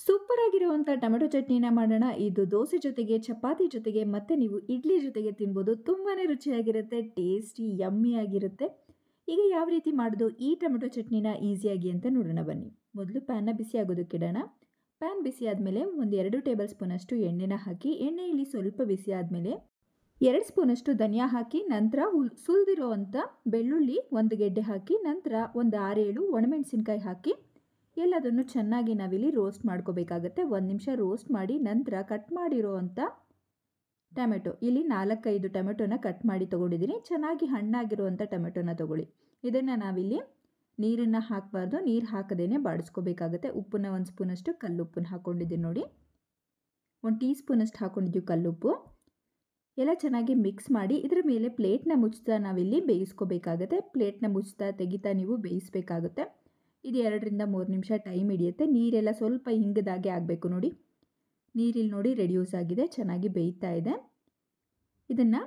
Super ಆಗಿರುವಂಥ tomato ಚಟ್ನಿನ ಮಾಡೋಣ. ಇದು ದೋಸೆ ಜೊತೆಗೆ, ಚಪಾತಿ ಜೊತೆಗೆ ಮತ್ತೆ ನೀವು ಇಡ್ಲಿ ಜೊತೆಗೆ ತಿನ್ಬೋದು. ತುಂಬಾನೇ ರುಚಿಯಾಗಿರುತ್ತೆ, ಟೇಸ್ಟಿ, ಯಮ್ಮಿ ಆಗಿರುತ್ತೆ. ಈಗ ಯಾವ ರೀತಿ ಮಾಡೋದು ಈ ಟೊಮೆಟೊ ಚಟ್ನಿನ ಈಸಿಯಾಗಿ ಅಂತ ನೋಡೋಣ ಬನ್ನಿ. ಮೊದಲು ಪ್ಯಾನ್ನ ಬಿಸಿ ಆಗೋದಕ್ಕಿಡೋಣ. ಪ್ಯಾನ್ ಬಿಸಿ ಆದಮೇಲೆ ಒಂದು 2 ಟೇಬಲ್ ಸ್ಪೂನಷ್ಟು ಎಣ್ಣೆನ ಹಾಕಿ, ಎಣ್ಣೆಯಲ್ಲಿ ಸ್ವಲ್ಪ ಬಿಸಿ ಆದಮೇಲೆ 2 ಸ್ಪೂನಷ್ಟು ಧನಿಯಾ ಹಾಕಿ, ನಂತರ ಸುಲಿದಿರುವಂಥ ಬೆಳ್ಳುಳ್ಳಿ 1 ಗೆಡ್ಡೆ ಹಾಕಿ, ನಂತರ ಒಂದು 6-7 ಒಣಮೆಣಸಿನ್ಕಾಯಿ ಹಾಕಿ ಎಲ್ಲದನ್ನು ಚೆನ್ನಾಗಿ ನಾವಿಲ್ಲಿ ರೋಸ್ಟ್ ಮಾಡ್ಕೋಬೇಕಾಗತ್ತೆ. 1 ನಿಮಿಷ ರೋಸ್ಟ್ ಮಾಡಿ ನಂತರ ಕಟ್ ಮಾಡಿರೋವಂಥ ಟೊಮೆಟೊ, ಇಲ್ಲಿ 4-5 ಟೊಮೆಟೊನ ಕಟ್ ಮಾಡಿ ತೊಗೊಂಡಿದ್ದೀನಿ. ಚೆನ್ನಾಗಿ ಹಣ್ಣಾಗಿರುವಂಥ ಟೊಮೆಟೊನ ತೊಗೊಳ್ಳಿ. ಇದನ್ನು ನಾವಿಲ್ಲಿ ನೀರನ್ನು ಹಾಕಬಾರ್ದು, ನೀರು ಹಾಕದೇನೆ ಬಾಡಿಸ್ಕೋಬೇಕಾಗತ್ತೆ. ಉಪ್ಪನ್ನ 1 ಸ್ಪೂನಷ್ಟು ಕಲ್ಲುಪ್ಪನ್ನು ಹಾಕ್ಕೊಂಡಿದ್ದೀನಿ ನೋಡಿ. 1 ಟೀ ಸ್ಪೂನಷ್ಟು ಹಾಕ್ಕೊಂಡಿದ್ದೀವಿ ಕಲ್ಲುಪ್ಪು. ಎಲ್ಲ ಚೆನ್ನಾಗಿ ಮಿಕ್ಸ್ ಮಾಡಿ ಇದರ ಮೇಲೆ ಪ್ಲೇಟ್ನ ಮುಚ್ತಾ ನಾವಿಲ್ಲಿ ಬೇಯಿಸ್ಕೋಬೇಕಾಗತ್ತೆ. ಪ್ಲೇಟ್ನ ಮುಚ್ತಾ ತೆಗಿತಾ ನೀವು ಬೇಯಿಸಬೇಕಾಗುತ್ತೆ. ಇದು 2-3 ನಿಮಿಷ ಟೈಮ್ ಹಿಡಿಯುತ್ತೆ. ನೀರೆಲ್ಲ ಸ್ವಲ್ಪ ಹಿಂಗದಾಗೆ ಆಗಬೇಕು ನೋಡಿ. ನೀರಿಲ್ಲಿ ನೋಡಿ ರೆಡ್ಯೂಸ್ ಆಗಿದೆ, ಚೆನ್ನಾಗಿ ಬೇಯ್ತಾ ಇದೆ. ಇದನ್ನು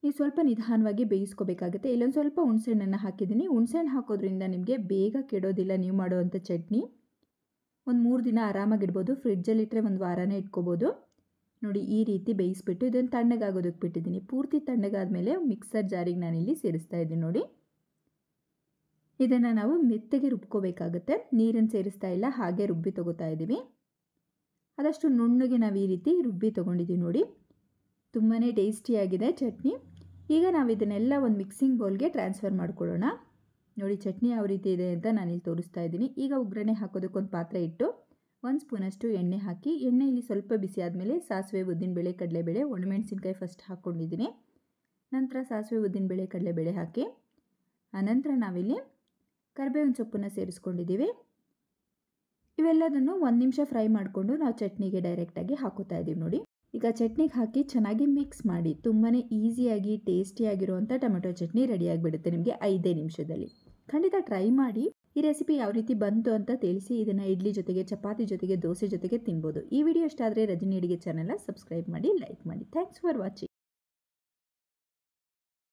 ನೀವು ಸ್ವಲ್ಪ ನಿಧಾನವಾಗಿ ಬೇಯಿಸ್ಕೋಬೇಕಾಗುತ್ತೆ. ಇಲ್ಲೊಂದು ಸ್ವಲ್ಪ ಹುಣಸೆಹಣ್ಣನ್ನು ಹಾಕಿದ್ದೀನಿ. ಹುಣಸೆಹಣ್ಣು ಹಾಕೋದ್ರಿಂದ ನಿಮಗೆ ಬೇಗ ಕೆಡೋದಿಲ್ಲ. ನೀವು ಮಾಡುವಂಥ ಚಟ್ನಿ ಒಂದು 3 ದಿನ ಆರಾಮಾಗಿಡ್ಬೋದು. ಫ್ರಿಡ್ಜಲ್ಲಿಟ್ಟರೆ 1 ವಾರನೇ ಇಟ್ಕೋಬೋದು. ನೋಡಿ ಈ ರೀತಿ ಬೇಯಿಸ್ಬಿಟ್ಟು ಇದನ್ನು ತಣ್ಣಗಾಗೋದಕ್ಕೆ ಬಿಟ್ಟಿದ್ದೀನಿ. ಪೂರ್ತಿ ತಣ್ಣಗಾದ್ಮೇಲೆ ಮಿಕ್ಸರ್ ಜಾರಿಗೆ ನಾನಿಲ್ಲಿ ಸೇರಿಸ್ತಾ ಇದ್ದೀನಿ ನೋಡಿ. ಇದನ್ನು ನಾವು ಮೆತ್ತಗೆ ರುಬ್ಕೋಬೇಕಾಗುತ್ತೆ. ನೀರನ್ನು ಸೇರಿಸ್ತಾ ಇಲ್ಲ, ಹಾಗೆ ರುಬ್ಬಿ ತೊಗೋತಾ ಇದ್ದೀವಿ. ಆದಷ್ಟು ನುಣ್ಣಗೆ ನಾವು ಈ ರೀತಿ ರುಬ್ಬಿ ತೊಗೊಂಡಿದ್ದೀವಿ ನೋಡಿ. ತುಂಬಾ ಟೇಸ್ಟಿಯಾಗಿದೆ ಚಟ್ನಿ. ಈಗ ನಾವು ಇದನ್ನೆಲ್ಲ ಒಂದು ಮಿಕ್ಸಿಂಗ್ ಬೌಲ್ಗೆ ಟ್ರಾನ್ಸ್ಫರ್ ಮಾಡ್ಕೊಳ್ಳೋಣ. ನೋಡಿ ಚಟ್ನಿ ಯಾವ ರೀತಿ ಇದೆ ಅಂತ ನಾನಿಲ್ಲಿ ತೋರಿಸ್ತಾ ಇದ್ದೀನಿ. ಈಗ ಒಗ್ಗರಣೆ ಹಾಕೋದಕ್ಕೊಂದು ಪಾತ್ರೆ ಇಟ್ಟು 1 ಸ್ಪೂನಷ್ಟು ಎಣ್ಣೆ ಹಾಕಿ, ಎಣ್ಣೆಯಲ್ಲಿ ಸ್ವಲ್ಪ ಬಿಸಿ ಆದಮೇಲೆ ಸಾಸಿವೆ, ಉದ್ದಿನಬೇಳೆ, ಕಡಲೆಬೇಳೆ, ಒಣಮೆಣಸಿನ್ಕಾಯಿ ಫಸ್ಟ್ ಹಾಕ್ಕೊಂಡಿದ್ದೀನಿ. ನಂತರ ಸಾಸಿವೆ, ಉದ್ದಿನಬೇಳೆ, ಕಡಲೆಬೇಳೆ ಹಾಕಿ ಆನಂತರ ನಾವಿಲ್ಲಿ ಕರಿಬೇವಿನ ಸೊಪ್ಪನ್ನು ಸೇರಿಸ್ಕೊಂಡಿದ್ದೀವಿ. ಇವೆಲ್ಲದನ್ನು 1 ನಿಮಿಷ ಫ್ರೈ ಮಾಡಿಕೊಂಡು ನಾವು ಚಟ್ನಿಗೆ ಡೈರೆಕ್ಟಾಗಿ ಹಾಕೋತಾ ಇದ್ದೀವಿ ನೋಡಿ. ಈಗ ಚಟ್ನಿಗೆ ಹಾಕಿ ಚೆನ್ನಾಗಿ ಮಿಕ್ಸ್ ಮಾಡಿ ತುಂಬಾ ಈಸಿಯಾಗಿ ಟೇಸ್ಟಿಯಾಗಿರುವಂಥ ಟೊಮೆಟೊ ಚಟ್ನಿ ರೆಡಿಯಾಗಿಬಿಡುತ್ತೆ ನಿಮಗೆ 5 ನಿಮಿಷದಲ್ಲಿ. ಖಂಡಿತ ಟ್ರೈ ಮಾಡಿ. ಈ ರೆಸಿಪಿ ಯಾವ ರೀತಿ ಬಂತು ಅಂತ ತಿಳಿಸಿ. ಇದನ್ನು ಇಡ್ಲಿ ಜೊತೆಗೆ, ಚಪಾತಿ ಜೊತೆಗೆ, ದೋಸೆ ಜೊತೆಗೆ ತಿನ್ಬೋದು. ಈ ವಿಡಿಯೋ ಇಷ್ಟ ಆದರೆ ರಜನಿ ಅಡುಗೆ ಚಾನಲ್ನ ಸಬ್ಸ್ಕ್ರೈಬ್ ಮಾಡಿ, ಲೈಕ್ ಮಾಡಿ. Thanks for watching.